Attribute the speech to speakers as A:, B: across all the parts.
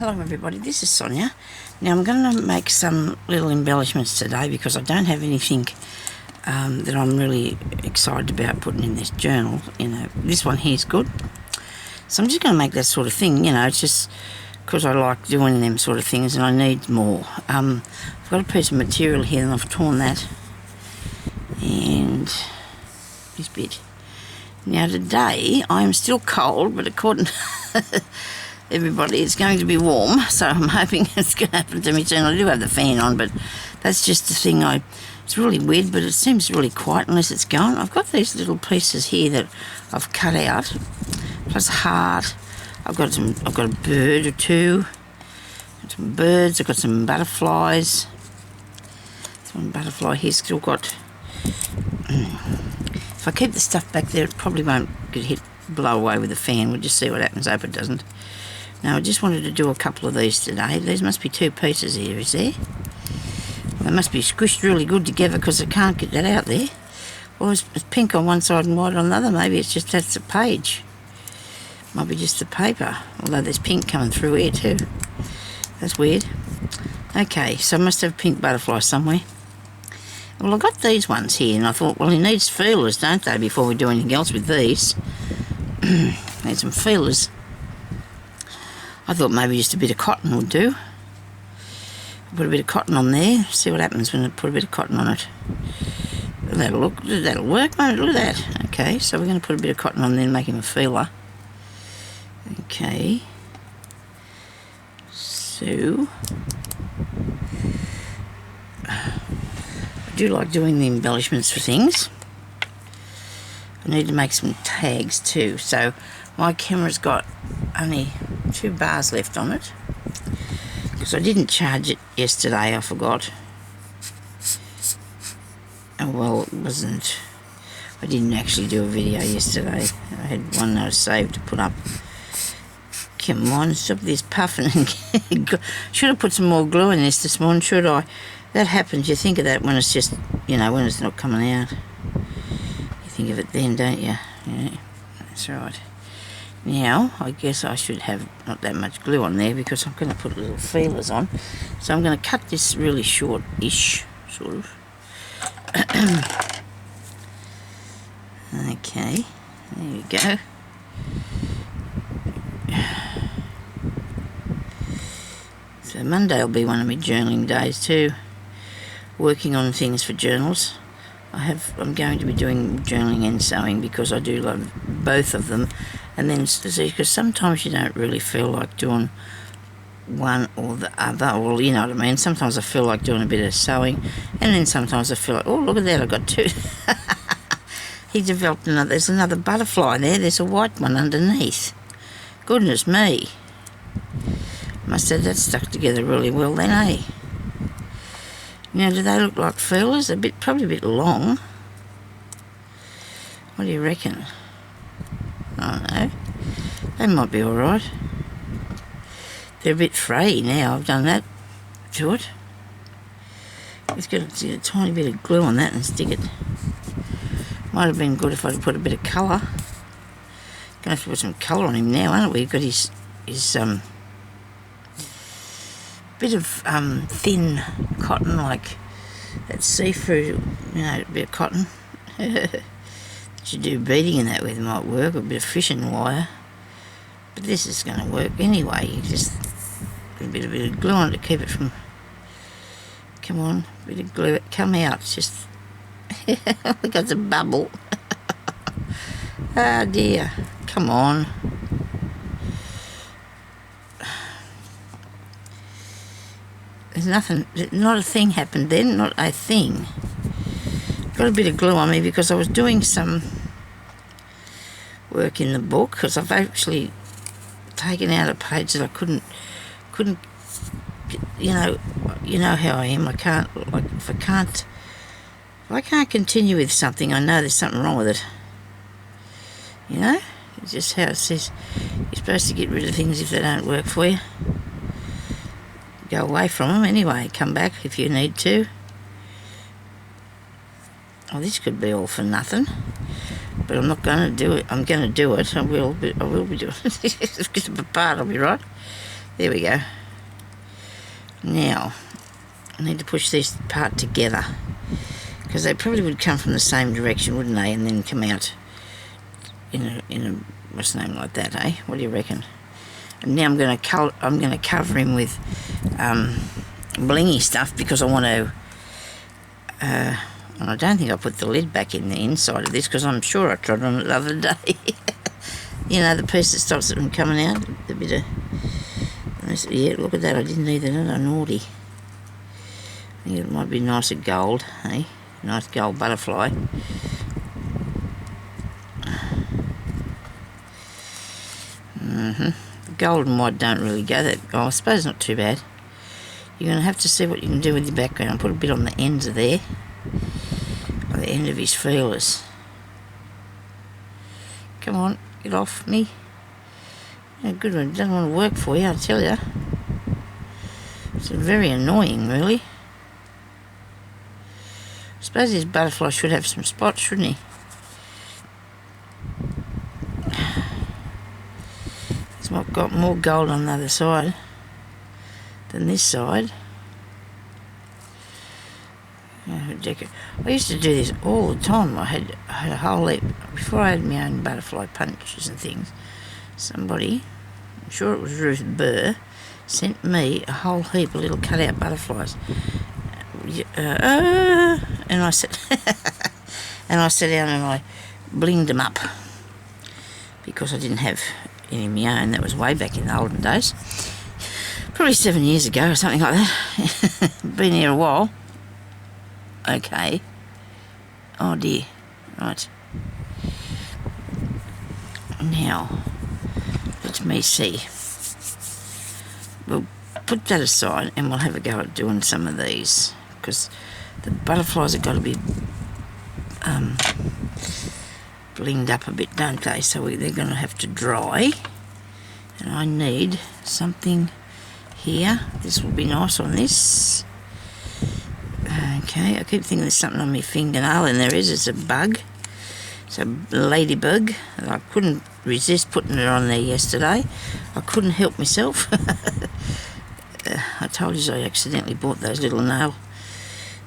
A: Hello everybody, this is Sonya. Now I'm going to make some little embellishments today because I don't have anything that I'm really excited about putting in this journal. You know, this one here is good. So I'm just going to make that sort of thing, you know, it's just because I like doing them sort of things and I need more. I've got a piece of material here and I've torn that. And this bit. Now today I am still cold, but according to everybody, it's going to be warm, so I'm hoping it's going to happen to me soon. I do have the fan on, but that's just the thing. It's really weird, but it seems really quiet unless it's gone. I've got these little pieces here that I've cut out, plus a heart. I've got a bird or two, some birds. I've got some butterflies. There's one butterfly here. Still got. If I keep the stuff back there, it probably won't get hit, blow away with the fan. We'll just see what happens. I hope it doesn't. Now, I just wanted to do a couple of these today. These must be two pieces here, is there? They must be squished really good together because I can't get that out there. Well, it's pink on one side and white on the other. Maybe it's just that's the page. Might be just the paper, although there's pink coming through here too. That's weird. Okay, so I must have pink butterflies somewhere. Well, I got these ones here, and I thought, well, he needs feelers, don't they, before we do anything else with these. Need some feelers. I thought maybe just a bit of cotton would do. Put a bit of cotton on there, see what happens when I put a bit of cotton on it. That'll work, won't it? Look at that. Okay, so we're going to put a bit of cotton on there and make him a feeler. Okay. So, I do like doing the embellishments for things. I need to make some tags too. So my camera's got only 2 bars left on it because I didn't charge it yesterday. I forgot. Oh well, it wasn't. I didn't actually do a video yesterday. I had one that I saved to put up. Come on, stop this puffing. Should have put some more glue in this morning, should I? That happens. You think of that when it's just, you know, when it's not coming out. You think of it then, don't you? Yeah, that's right. Now, I guess I should have not that much glue on there because I'm going to put little feelers on. So I'm going to cut this really short-ish, sort of. Okay, there you go. So Monday will be one of my journaling days too. Working on things for journals. I'm going to be doing journaling and sewing because I do love both of them. And then, because sometimes you don't really feel like doing one or the other, or you know what I mean. Sometimes I feel like doing a bit of sewing, and then sometimes I feel like, oh, look at that, I got 2. He developed another. There's another butterfly there. There's a white one underneath. Goodness me. Must have that stuck together really well then, eh? Now, do they look like feelers? They're probably a bit long. What do you reckon? I don't know. They might be all right. They're a bit frayy now. I've done that to it. Let's get a tiny bit of glue on that and stick it. Might have been good if I'd put a bit of colour. Going to have to put some colour on him now, aren't we? We've got his bit of thin cotton, like that see-through, you know, a bit of cotton. Should do beading in that with, might work, a bit of fishing wire. But this is going to work anyway. You just put a bit of glue on it to keep it from. Come on, a bit of glue. Come out. It's just. We got a bubble. Oh dear. Come on. There's nothing. Not a thing happened then. Not a thing. Got a bit of glue on me because I was doing some work in the book because I've actually taken out a page that I couldn't, you know how I am. I can't, like, if I can't continue with something, I know there's something wrong with it. You know, it's just how it says. You're supposed to get rid of things if they don't work for you. Go away from them anyway. Come back if you need to. Oh, this could be all for nothing, but I'm not going to do it. I'm going to do it. I will be doing it. Get it apart, I'll be right. There we go. Now, I need to push this part together, because they probably would come from the same direction, wouldn't they? And then come out in a what's the name like that, eh? What do you reckon? And now I'm going to cover him with blingy stuff, because I want to. And I don't think I put the lid back in the inside of this, because I'm sure I trod on it the other day. You know, the piece that stops it from coming out. A bit of. Yeah, look at that. I didn't either. Not naughty. I think it might be nicer gold, eh? Nice gold butterfly. The gold and white don't really go that. Oh, I suppose not too bad. You're going to have to see what you can do with your background. Put a bit on the ends of there, on the end of his feelers. Come on, get off me. Yeah, good one. It doesn't want to work for you, I tell you. It's very annoying, really. I suppose his butterfly should have some spots, shouldn't he? He's got more gold on the other side than this side. I used to do this all the time. I had a whole heap. Before I had my own butterfly punches and things, somebody, I'm sure it was Ruth Burr, sent me a whole heap of little cut-out butterflies. And I sat and I sat down and I blinged them up, because I didn't have any of my own. That was way back in the olden days, probably 7 years ago or something like that. Been here a while. Okay. Oh dear. Right. Now, let me see. We'll put that aside and we'll have a go at doing some of these, because the butterflies have got to be blinged up a bit, don't they? So they're going to have to dry. And I need something here. This will be nice on this. Okay, I keep thinking there's something on my fingernail, and there is. It's a bug. It's a ladybug. I couldn't resist putting it on there yesterday. I couldn't help myself. I told you I accidentally bought those little nail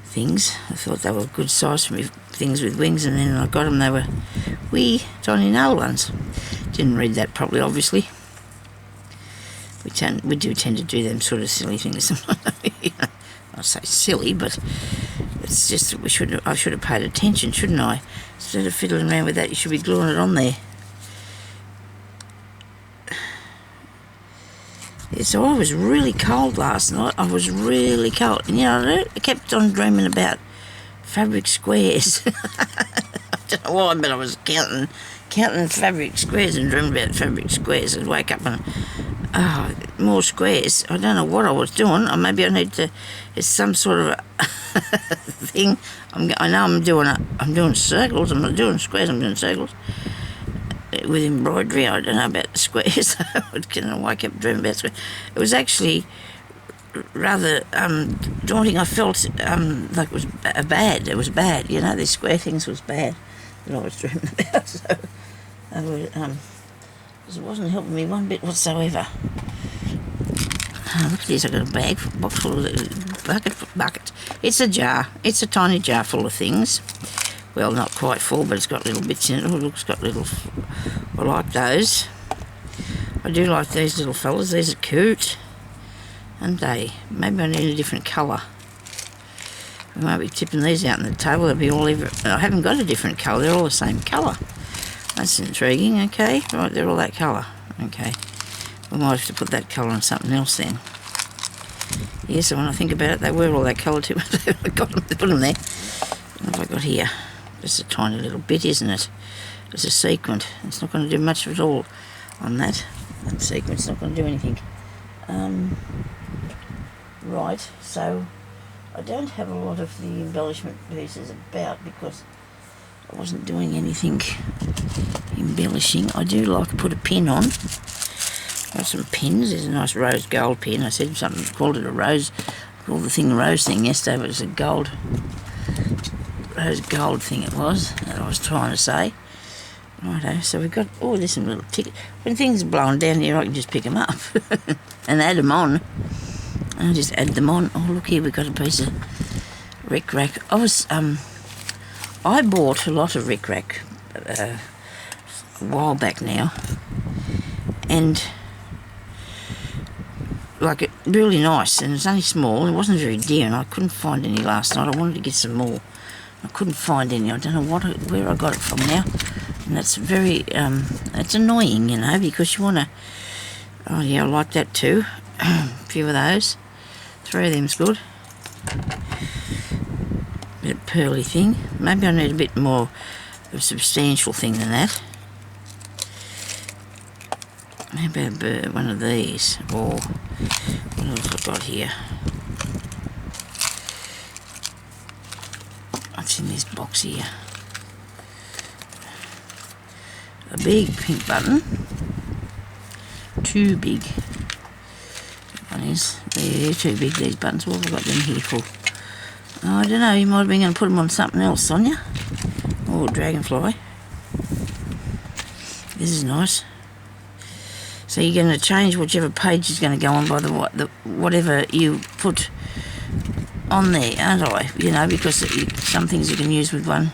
A: things. I thought they were good size for me, things with wings, and then I got them. They were wee, tiny nail ones. Didn't read that properly, obviously. We do tend to do them sort of silly things. I say silly, but it's just that I should have paid attention, shouldn't I? Instead of fiddling around with that, you should be gluing it on there. Yeah, so I was really cold last night. I was really cold. And you know, I kept on dreaming about fabric squares. I don't know why, but I was counting fabric squares and dreaming about fabric squares. I'd wake up and more squares. I don't know what I was doing. Or maybe I need to. It's some sort of a thing. I know I'm doing circles. I'm not doing squares. I'm doing circles with embroidery. I don't know about the squares. I wake up dreaming about squares. It was actually rather daunting. I felt like it was bad. It was bad. You know, these square things was bad that I was dreaming about. So I was, it wasn't helping me one bit whatsoever. Look at this, I've got a box full of bucket. It's a jar. It's a tiny jar full of things. Well, not quite full, but it's got little bits in it. Oh, look, it's got little. I like those. I do like these little fellas. These are cute, aren't they? Maybe I need a different colour. I might be tipping these out on the table. They'll be all over. I haven't got a different colour. They're all the same colour. That's intriguing. Okay, right, they're all that colour. Okay, we might have to put that colour on something else then. Yeah, so when I think about it, they were all that colour too. I got them, put them there. What have I got here? Just a tiny little bit, isn't it? It's a sequin. It's not going to do much at all on that. That sequin's not going to do anything. Right, so I don't have a lot of the embellishment pieces about because I wasn't doing anything embellishing. I do like to put a pin on. Got some pins. There's a nice rose gold pin. I said something, called it a rose. I called the thing a rose thing yesterday, but it's a rose gold thing it was, that I was trying to say. Righto, so we've got, oh, there's some little tickets. When things are blowing down here, I can just pick them up and add them on. I'll just add them on. Oh, look here, we've got a piece of rickrack. I bought a lot of rickrack a while back now, and like it really nice, and it's only small. It wasn't very dear, and I couldn't find any last night. I wanted to get some more. I couldn't find any. I don't know where I got it from now, and that's very it's annoying, you know, because you want to. Oh yeah, I like that too. A few of those. 3 of them's good. That pearly thing. Maybe I need a bit more of a substantial thing than that. Maybe one of these, or what else I've got here? What's in this box here? A big pink button. Too big. One is. They're too big, these buttons. What have I got them here for? Oh, I don't know, you might have been going to put them on something else, Sonya. Oh, dragonfly. This is nice. So you're going to change whichever page is going to go on by the whatever you put on there, aren't I? You know, because some things you can use with one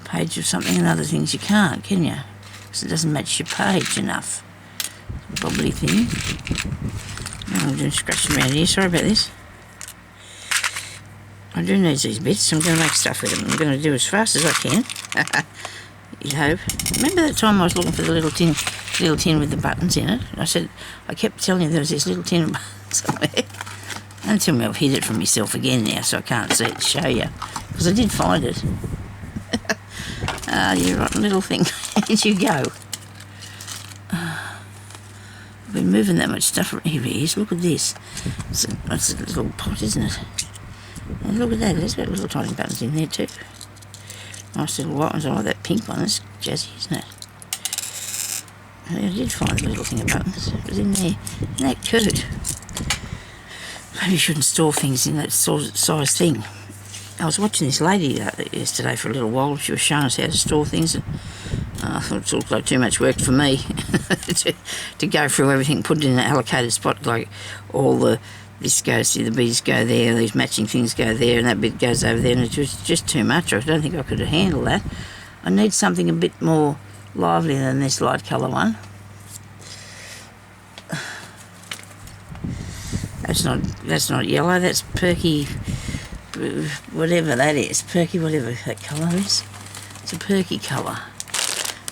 A: page of something and other things you can't, can you? Because it doesn't match your page enough. Bobbly thing. Oh, I'm doing scratching around here, sorry about this. I do need these bits, so I'm going to make stuff with them. I'm going to do as fast as I can. You'd hope. Remember that time I was looking for the little tin with the buttons in it? I kept telling you there was this little tin of buttons somewhere. Don't tell me I've hid it from myself again now, so I can't see it to show you. Because I did find it. Ah, you rotten little thing. Where'd you go? I've been moving that much stuff around. Here he is. Look at this. It's a little pot, isn't it? And look at that. There's got little tiny buttons in there too. Nice little white ones. I like that pink one. That's jazzy, isn't it? I did find a little thing of buttons. It was in there. Isn't that cute? Maybe you shouldn't store things in that size thing. I was watching this lady yesterday for a little while. She was showing us how to store things, and I thought it looked like too much work for me to go through everything, put it in an allocated spot, like all this goes here, the bees go there, these matching things go there, and that bit goes over there, and it was just too much. I don't think I could handle that. I need something a bit more lively than this light colour one. That's not yellow, that's perky, whatever that is. Perky, whatever that colour is. It's a perky colour.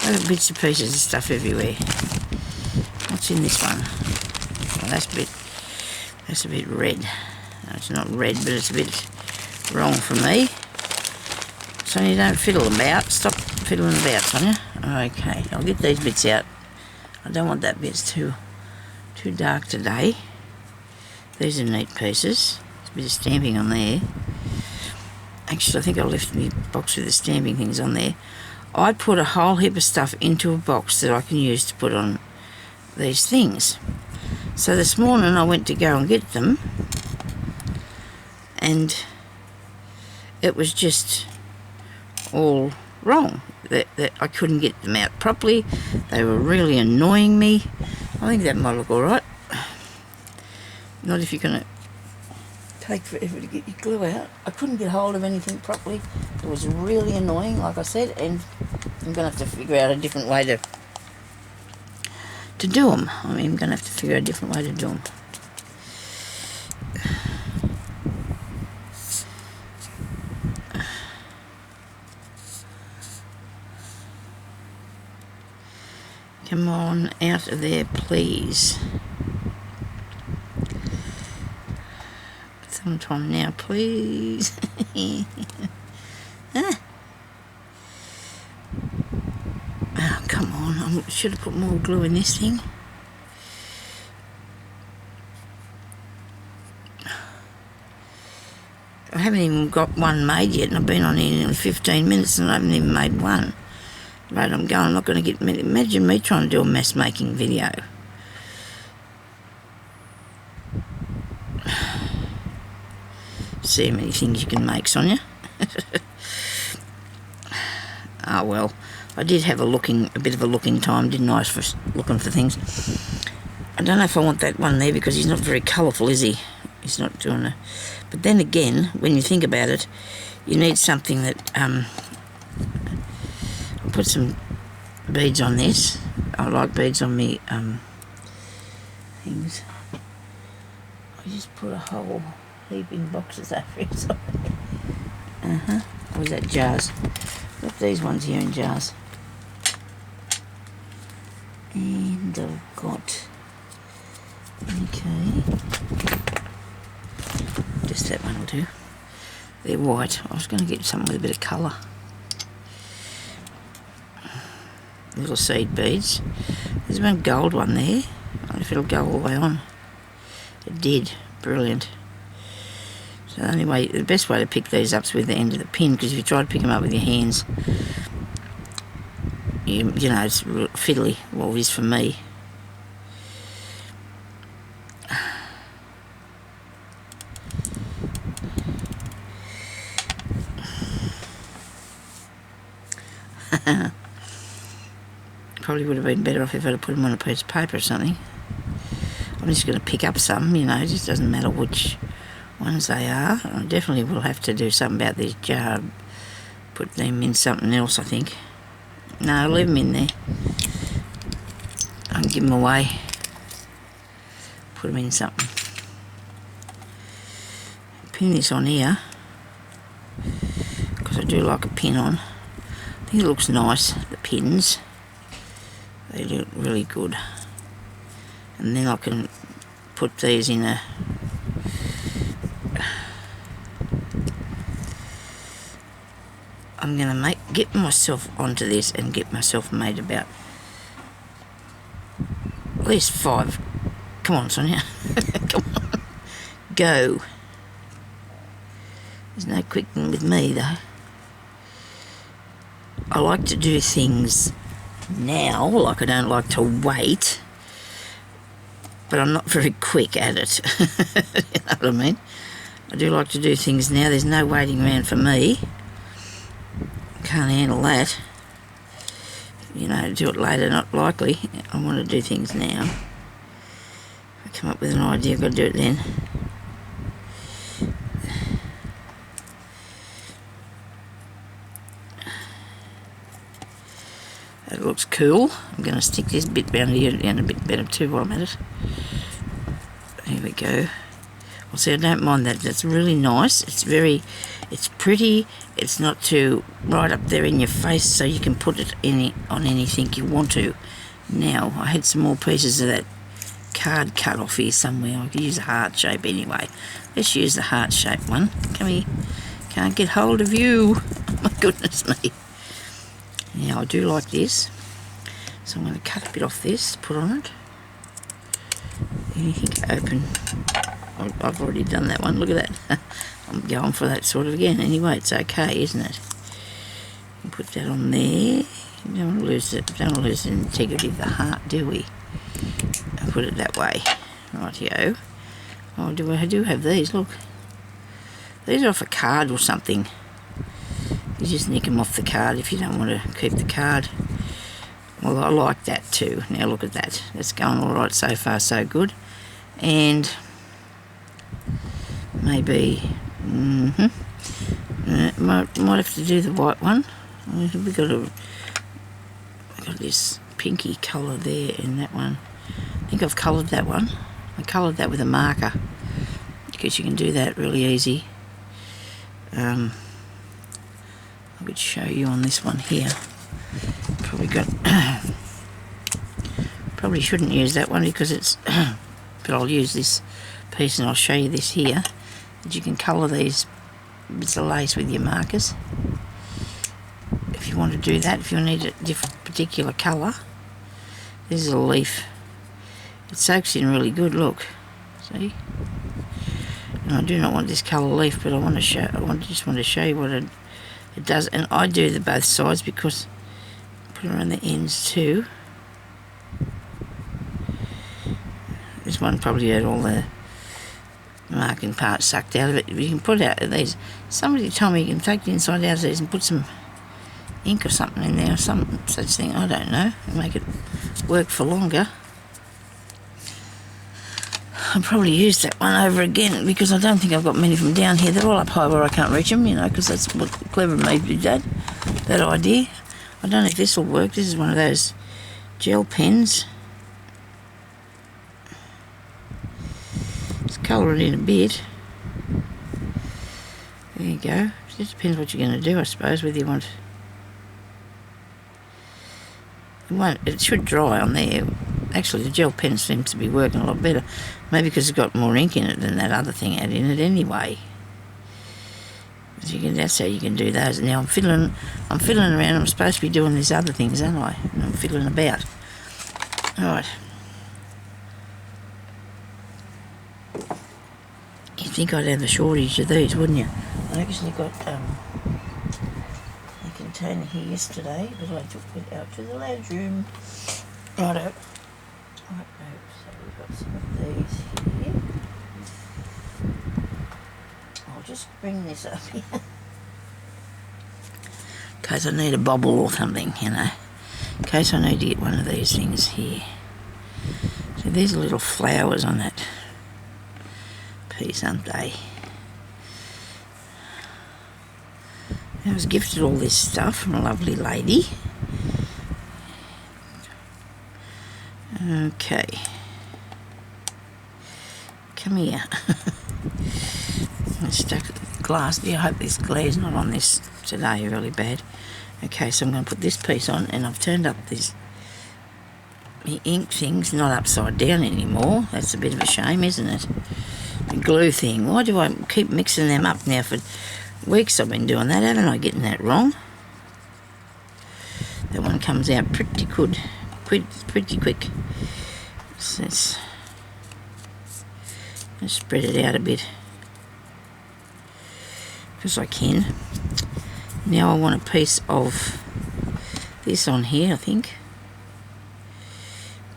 A: There are bits and pieces of stuff everywhere. What's in this one? Oh, that's a bit red. No, it's not red, but it's a bit wrong for me. Sonya, don't fiddle about. Stop fiddling about, Sonya. Okay, I'll get these bits out. I don't want that bit too dark today. These are neat pieces. There's a bit of stamping on there. Actually, I think I left my box with the stamping things on there. I put a whole heap of stuff into a box that I can use to put on these things. So this morning I went to go and get them, and it was just all wrong. That I couldn't get them out properly. They were really annoying me. I think that might look alright. Not if you're going to take forever to get your glue out. I couldn't get hold of anything properly. It was really annoying, like I said, and I'm going to have to figure out a different way to do them. I mean, I'm going to have to figure out a different way to do them. Come on, out of there, please. Sometime now, please. Ah. Oh, come on. I should have put more glue in this thing. I haven't even got one made yet, and I've been on here in 15 minutes and I haven't even made one. Right, I'm not going to get... Imagine me trying to do a mess making video. See how many things you can make, Sonya. Oh well, I did have a bit of a looking time, didn't I, for looking for things. I don't know if I want that one there because he's not very colourful, is he? He's not doing a... But then again, when you think about it, you need something that... I'll put some beads on this. I like beads on me things. I just put a whole heap in boxes over it. Or is that jars? Got these ones here in jars. And I've got... Okay. Just that one will do. They're white. I was going to get something with a bit of colour. Little seed beads. There's one gold one there. I wonder if it'll go all the way on. It did. Brilliant. So the best way to pick these up is with the end of the pin, because if you try to pick them up with your hands, you know, it's fiddly. Well, it is for me. Probably would have been better off if I'd have put them on a piece of paper or something. I'm just going to pick up some, you know, it just doesn't matter which ones they are. I definitely will have to do something about these jars. Put them in something else, I think. No, leave them in there. I can give them away. Put them in something. Pin this on here, because I do like a pin on. I think it looks nice, the pins. They look really good. And then I can put these in a... I'm going to get myself onto this and get myself made about at least 5. Come on, Sonya. Come on. Go. There's no quickening with me, though. I like to do things now, like I don't like to wait, but I'm not very quick at it. You know what I mean? I do like to do things now. There's no waiting around for me. Can't handle that. You know, do it later, not likely. I want to do things now. If I come up with an idea, I've got to do it then. That looks cool. I'm going to stick this bit down here and a bit better too while I'm at it. There we go. Well, see, I don't mind that. That's really nice. It's pretty. It's not too right up there in your face, so you can put it on anything you want to. Now, I had some more pieces of that card cut off here somewhere. I could use a heart shape anyway. Let's use the heart shape one. Come here. Can't get hold of you. Oh, my goodness me. Now, I do like this, so I'm going to cut a bit off this, put on it. Anything open. I've already done that one, look at that. I'm going for that sort of again. Anyway, it's okay, isn't it? Put that on there. Don't want to lose the integrity of the heart, do we? I'll put it that way. Rightio. Oh, I do have these, look. These are off a card or something. You just nick them off the card if you don't want to keep the card. Well, I like that too. Now look at that. That's going all right so far, so good. And maybe might have to do the white one. We've got this pinky colour there in that one. I think I've coloured that one. I coloured that with a marker because you can do that really easy. I could show you on this one here. Probably shouldn't use that one because it's but I'll use this piece and I'll show you this here, that you can colour these bits of lace with your markers if you want to do that. If you need a different particular colour, this is a leaf. It soaks in really good, look, see. And I do not want this colour leaf, but I just want to show you what it does. And I do the both sides because I put it around the ends too. This one probably had all the marking parts sucked out of it. You can put out of these. Somebody told me you can take the inside out of these and put some ink or something in there, or some such thing, I don't know, make it work for longer. I'll probably use that one over again because I don't think I've got many of them down here. They're all up high where I can't reach them, you know, because that's what clever me did that idea. I don't know if this will work. This is one of those gel pens. Let's colour it in a bit. There you go. It just depends what you're going to do, I suppose, whether you want... It should dry on there. Actually, the gel pen seems to be working a lot better. Maybe because it's got more ink in it than that other thing had in it anyway. That's how you can do those. Now I'm fiddling around. I'm supposed to be doing these other things, aren't I? And I'm fiddling about. Alright. You'd think I'd have a shortage of these, wouldn't you? I actually got a container here yesterday, but I took it out to the lounge room. Righto. Right, so we've got some of these here. I'll just bring this up here. In case I need a bobble or something, you know. In case I need to get one of these things here. So these are little flowers on that piece, aren't they? I was gifted all this stuff from a lovely lady. Okay. Come here. I stuck the glass. Yeah, I hope this glare's not on this today really bad. Okay, so I'm going to put this piece on, and I've turned up this the ink thing's not upside down anymore. That's a bit of a shame, isn't it? The glue thing. Why do I keep mixing them up now? For weeks I've been doing that, haven't I? Getting that wrong. That one comes out pretty good. Pretty quick. So let's spread it out a bit because I can. Now I want a piece of this on here, I think.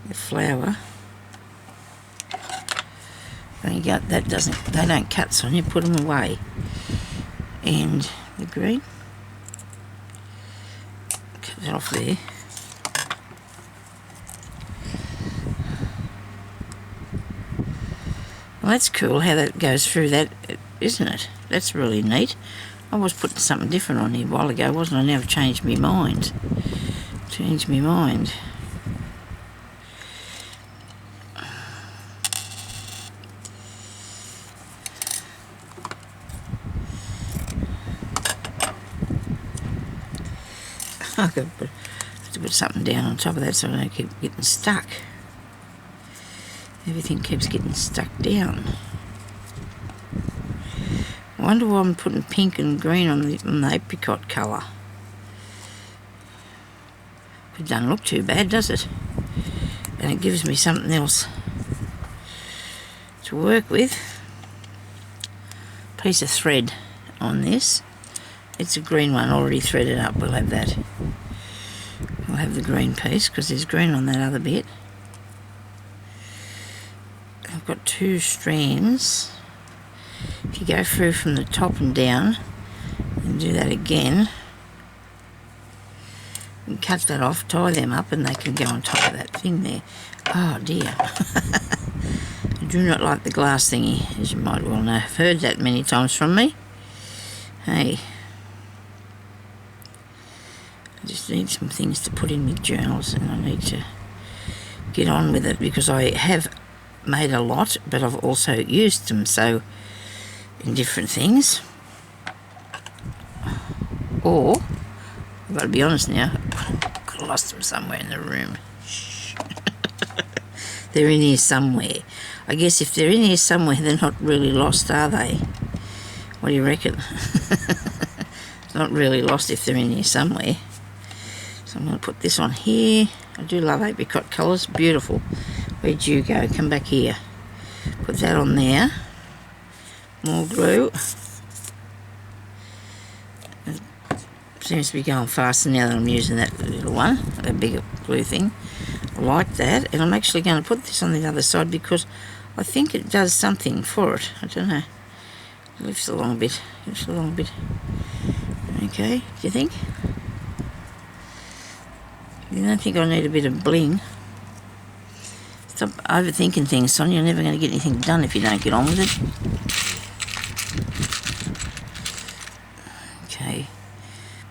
A: The flower. There you go. That doesn't. They don't cut, Sonya. Put them away. And the green. Cut that off there. Well, that's cool how that goes through that, isn't it? That's really neat. I was putting something different on here a while ago, wasn't I? Now I've changed my mind. I have to put something down on top of that so I don't keep getting stuck. Everything keeps getting stuck down. I wonder why I'm putting pink and green on the apricot colour. It doesn't look too bad, does it? And it gives me something else to work with. Piece of thread on this. It's a green one already threaded up. We'll have that. We'll have the green piece because there's green on that other bit. I've got two strands. If you go through from the top and down and do that again, and cut that off, tie them up, and they can go on top of that thing there. Oh dear. I do not like the glass thingy, as you might well know. I've heard that many times from me. Hey. I just need some things to put in my journals, and I need to get on with it because I have made a lot, but I've also used them so in different things. Or I've got to be honest now, I lost them somewhere in the room. They're in here somewhere. I guess if they're in here somewhere, they're not really lost, are they? What do you reckon? Not really lost if they're in here somewhere. So I'm going to put this on here. I do love apricot colours, beautiful. Where'd you go? Come back here. Put that on there. More glue. It seems to be going faster now that I'm using that little one, that bigger glue thing. I like that, and I'm actually going to put this on the other side because I think it does something for it. I don't know. It lifts along a bit. Okay, do you think? You don't think I need a bit of bling? Stop overthinking things, Sonya. You're never going to get anything done if you don't get on with it. Okay.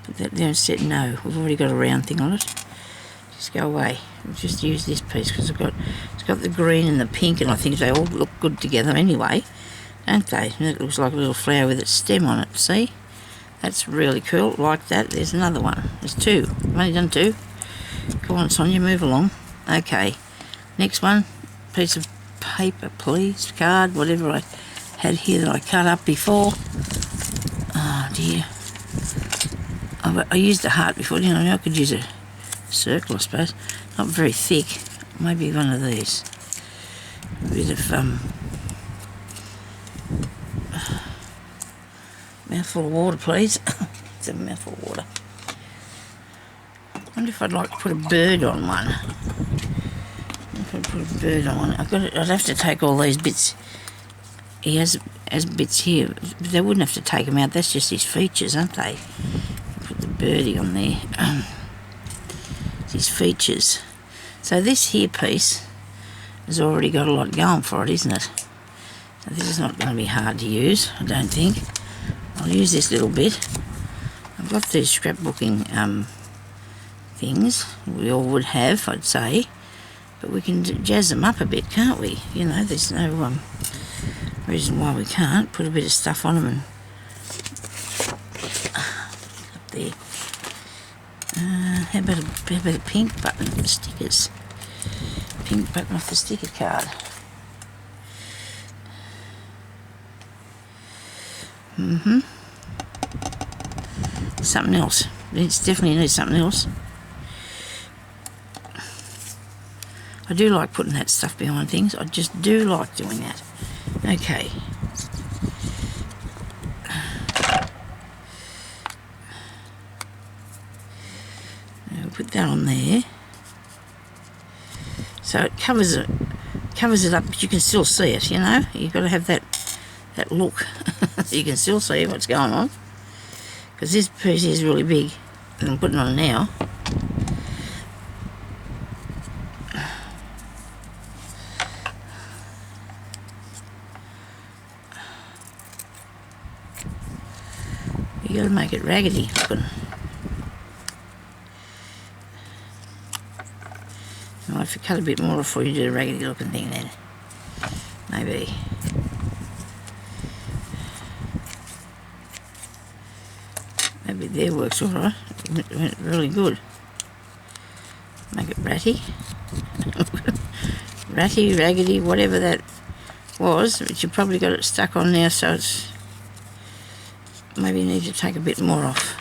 A: Put that there and set no. We've already got a round thing on it. Just go away. We'll just use this piece because it's got the green and the pink, and I think they all look good together anyway, don't they? And it looks like a little flower with its stem on it. See? That's really cool. Like that. There's another one. There's two. I've only done two. Come on, Sonya, move along. Okay. Next one. Piece of paper, please. Card, whatever I had here that I cut up before. Oh dear. I used a heart before, didn't I? I could use a circle, I suppose. Not very thick. Maybe one of these. A bit of mouthful of water, please. It's a mouthful of water. I wonder if I'd like to put a bird on one. If I put a bird on one, I'd have to take all these bits. He has bits here, but they wouldn't have to take them out. That's just his features, aren't they? Put the birdie on there. His features. So this here piece has already got a lot going for it, isn't it? So this is not going to be hard to use, I don't think. I'll use this little bit. I've got these scrapbooking things we all would have, I'd say, but we can jazz them up a bit, can't we? You know, there's no reason why we can't. Put a bit of stuff on them and up there. How about a pink button for stickers? Pink button off the sticker card. Something else. It definitely needs something else. I do like putting that stuff behind things. I just do like doing that. Okay. Now put that on there. So it covers it up, but you can still see it, you know? You've got to have that look. So you can still see what's going on. Because this piece is really big. And I'm putting it on now. You got to make it raggedy looking. I might have to cut a bit more before you do the raggedy looking thing then. Maybe. Maybe there works alright. It went really good. Make it ratty. Ratty, raggedy, whatever that was, but you probably got it stuck on now, so it's maybe you need to take a bit more off.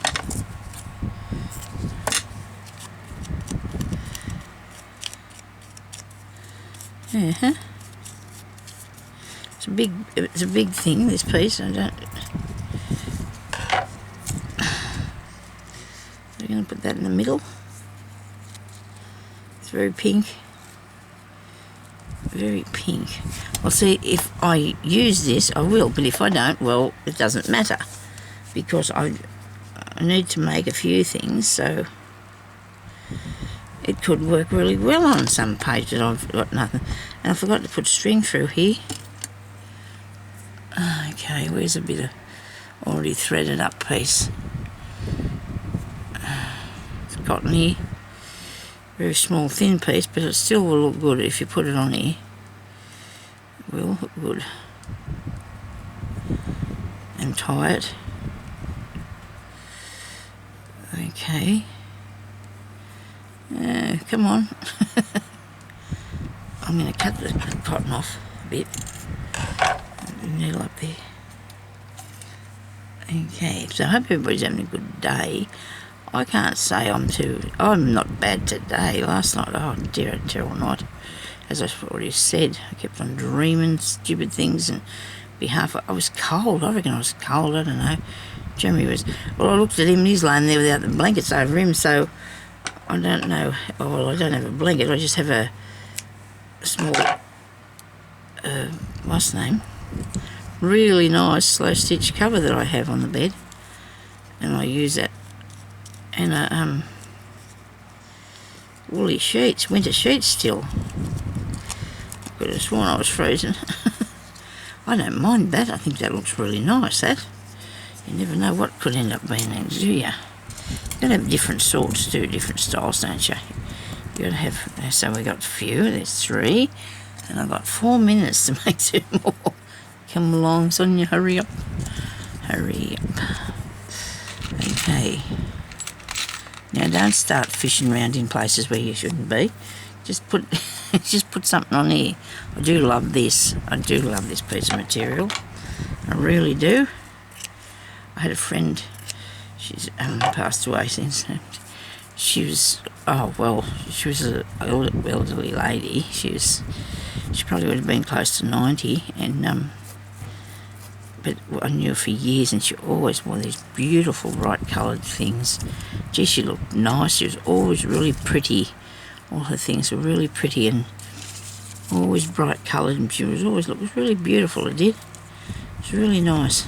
A: It's a big thing, this piece. We're going to put that in the middle. It's very pink. Very pink. Well, see, if I use this, I will, but if I don't, well, it doesn't matter. Because I need to make a few things, so it could work really well on some page that I've got nothing. And I forgot to put string through here. Okay, where's a bit of already threaded up piece? It's cotton here. Very small, thin piece, but it still will look good if you put it on here. It will look good. And tie it. Okay. Come on. I'm going to cut the cotton off a bit. Needle up there. Okay, so I hope everybody's having a good day. I can't say I'm not bad today. Last night, oh dear, a terrible night. As I've already said, I kept on dreaming stupid things and I was cold. I reckon I was cold, I don't know. Jeremy was, well, I looked at him and he's laying there without the blankets over him, so I don't know. Oh, well, I don't have a blanket, I just have a small, what's the name? Really nice slow stitch cover that I have on the bed, and I use that. And woolly sheets, winter sheets still. I could have sworn I was frozen. I don't mind that. I think that looks really nice, that. You never know what could end up being in, do you? You've got to have different sorts too, different styles, don't you? You've got to have, so we got a few, there's 3, and I've got 4 minutes to make 2 more. Come along, Sonya, hurry up. Hurry up. Okay. Now don't start fishing around in places where you shouldn't be. Just put just put something on here. I do love this. I do love this piece of material. I really do. I had a friend, she's passed away since. She was, she was an elderly lady. She probably would have been close to 90, and but I knew her for years, and she always wore these beautiful bright coloured things. Gee, she looked nice. She was always really pretty. All her things were really pretty and always bright coloured, and she was always looked really beautiful. It did. It was really nice.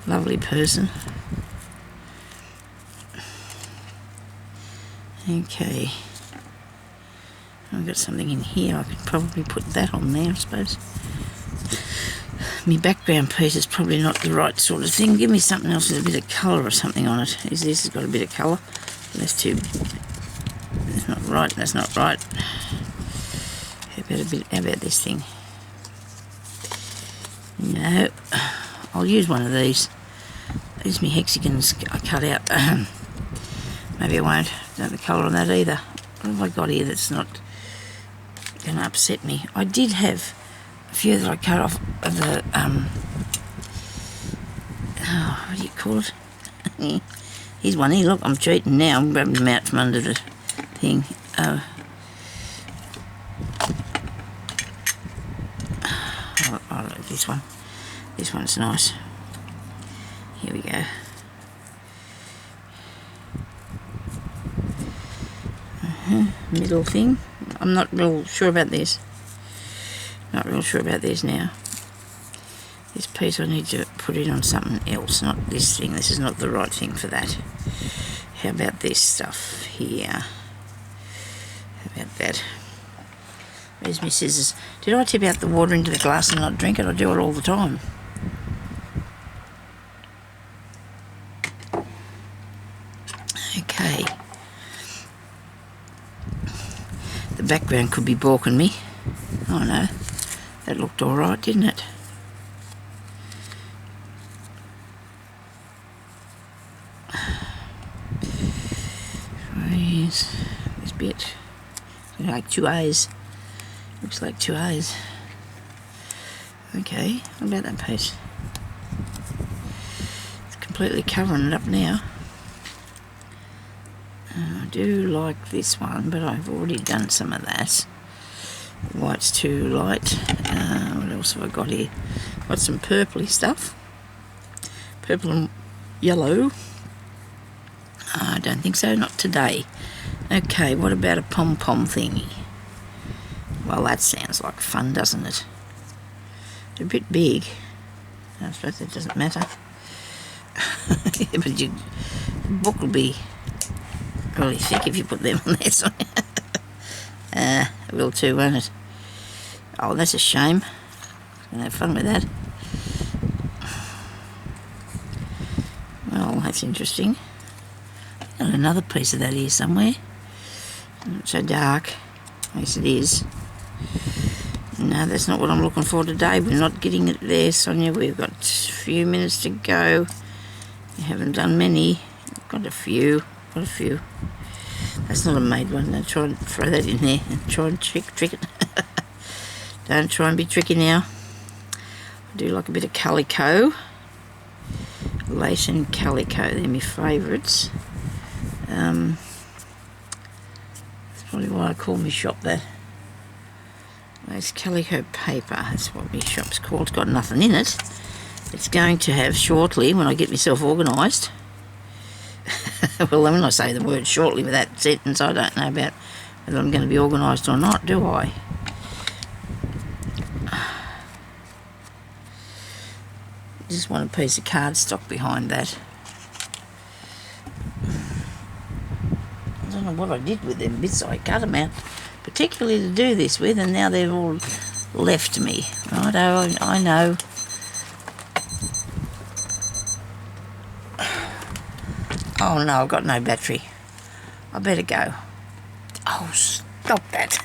A: Lovely person. Okay. I've got something in here. I could probably put that on there, I suppose. My background piece is probably not the right sort of thing. Give me something else with a bit of colour or something on it. This has got a bit of colour. That's too... That's not right. That's not right. How about this thing? No. I'll use one of these. These are my hexagons I cut out. Maybe I won't. Don't have the colour on that either. What have I got here that's not going to upset me? I did have a few that I cut off of the, what do you call it? Here's one here. Look, I'm cheating now. I'm grabbing them out from under the thing. I like this one. This one's nice. Here we go. Middle thing. I'm not real sure about this. Not real sure about this now. This piece I need to put it on something else, not this thing. This is not the right thing for that. How about this stuff here? How about that? Where's my scissors? Did I tip out the water into the glass and not drink it? I do it all the time. Okay. The background could be balking me. Oh no, that looked alright, didn't it? Where's this bit? Like 2 A's. Looks like 2 A's. Okay, what about that piece? It's completely covering it up now. I do like this one, but I've already done some of that. The white's too light. What else have I got here? Got some purpley stuff. Purple and yellow. I don't think so, not today. Okay, what about a pom-pom thingy? Well, that sounds like fun, doesn't it? It's a bit big. I suppose that doesn't matter. Yeah, but the book will be really thick if you put them on there, Sonya. It will too, won't it? Oh, that's a shame. I'm going to have fun with that. Well, that's interesting. Got another piece of that here somewhere. Not so dark. Yes, it is. No, that's not what I'm looking for today. We're not getting it there, Sonya. We've got a few minutes to go. We haven't done many. Got a few. That's not a made one. Don't try and throw that in there and try and trick it. Don't try and be tricky now. I do like a bit of calico. Lace and calico, they're my favourites. That's probably why I call my shop that. Lace calico paper, that's what my shop's called. It's got nothing in it. It's going to have shortly when I get myself organised. Well, when I say the word shortly with that sentence, I don't know about whether I'm going to be organised or not, do I? Just want a piece of cardstock behind that. I don't know what I did with them bits. I cut them out particularly to do this with, and now they've all left me. Righto, I know. Oh no, I've got no battery. I better go. Oh, stop that.